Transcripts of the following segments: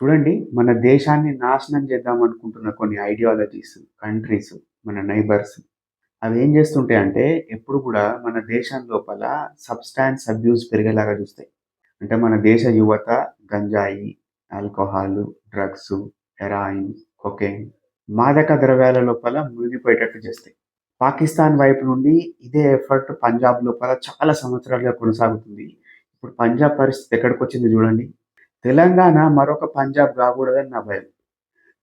చూడండి, మన దేశాన్ని నాశనం చేద్దాం అనుకుంటున్న కొన్ని ఐడియాలజీస్, కంట్రీస్, మన నైబర్స్ అవేం చేస్తుంటాయంటే ఎప్పుడు కూడా మన దేశం లోపల సబ్‌స్టాన్స్ అబ్యూస్ పెరిగేలాగా చూస్తాయి. అంటే మన దేశ యువత గంజాయి, ఆల్కహాలు, డ్రగ్సు, హెరాయిన్, కొకైన్, మాదక ద్రవ్యాల లోపల మునిగిపోయేటట్టు చేస్తాయి. పాకిస్తాన్ వైపు నుండి ఇదే ఎఫర్ట్ పంజాబ్ లోపల చాలా సంవత్సరాలుగా కొనసాగుతుంది. ఇప్పుడు పంజాబ్ పరిస్థితి ఎక్కడికొచ్చింది చూడండి. తెలంగాణ మరొక పంజాబ్ కాకూడదని నా భయం.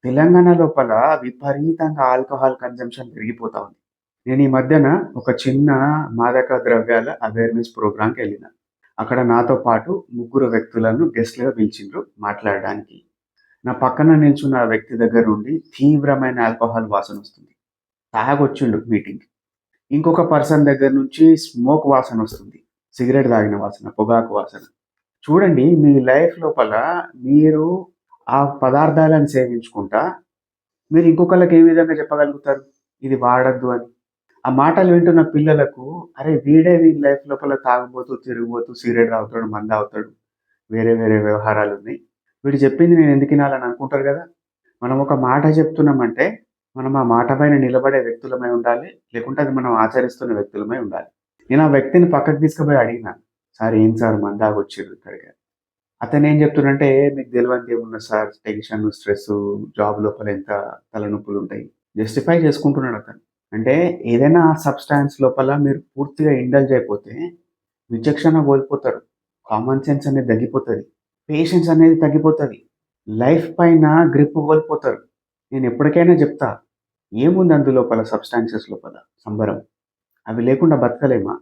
తెలంగాణ లోపల విపరీతంగా ఆల్కహాల్ కన్జంప్షన్ పెరిగిపోతా ఉంది. నేను ఈ మధ్యన ఒక చిన్న మాదక ద్రవ్యాల అవేర్‌నెస్ ప్రోగ్రామ్‌కెళ్ళిన. అక్కడ నాతో పాటు ముగ్గురు వ్యక్తులను గెస్ట్‌లుగా పిలిచిండ్రు మాట్లాడడానికి. నా పక్కన నిల్చున్న ఆ వ్యక్తి దగ్గర నుండి తీవ్రమైన ఆల్కహాల్ వాసనొస్తుంది. తాగొచ్చిండు మీటింగ్‌కి. ఇంకొక పర్సన్ దగ్గర నుంచి స్మోక్ వాసనొస్తుంది. సిగరెట్ తాగిన వాసన, పొగాకు వాసన. చూడండి, మీ లైఫ్ లోపల మీరు ఆ పదార్థాలను సేవించుకుంటా, మీరు ఇంకొకళ్ళకి ఏ విధంగా చెప్పగలుగుతారు? ఇది వాడొద్దు అని. ఆ మాటలు వింటున్న పిల్లలకు, అరే! వీడి లైఫ్ లోపల తాగుబోతూ, తిరుగుబోతూ, సిగరెట్ తాగుతాడు, మందు తాగుతాడు, వేరే వేరే వ్యవహారాలున్నాయి. వీడు చెప్పింది నేను ఎందుకు ఇనాలని అనుకుంటారు గదా! మనం ఒక మాట చెప్తున్నామంటే, మనం ఆ మాట పైన నిలబడే వ్యక్తులమై ఉండాలి. లేకుంటే అది మనం ఆచరిస్తున్న వ్యక్తులమై ఉండాలి. నేను ఆ వ్యక్తిని పక్కకు తీసుకుపోయి అడిగిన, "సార్ ఏం సార్ మందాకొచ్చిర్రు ఇక్కడికి?" అతనేం చెప్తుండంటే, "మీకు తెలవందేమున్నది సార్, టెన్షన్, స్ట్రెస్సు, జాబ్ లోపల ఎంత తలనొప్పులుంటాయి." జస్టిఫై చేసుకుంటున్నాడతను. అంటే ఏదైనా సబ్‌స్టాన్స్ లోపల మీరు పూర్తిగా ఇండల్జ్ అయిపోతే విచక్షణ కోల్పోతారు. కామన్ సెన్స్ అనేది తగ్గిపోతది. పేషెన్స్ అనేది తగ్గిపోతది. లైఫ్ పైన గ్రిప్ కోల్పోతారు. నేనెప్పటికైనా జెప్తా, ఏముంది అందులోపల సబ్‌స్టాన్సెస్ లోపల సంబరం. అవి లేకుండా బతకలేమా?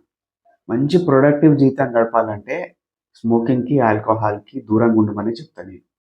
మంచి ప్రొడక్టివ్ జీవితం గడపాలంటే స్మోకింగ్‌కి, ఆల్కహాల్‌కి దూరంగా ఉండమనే చెప్తా నేను.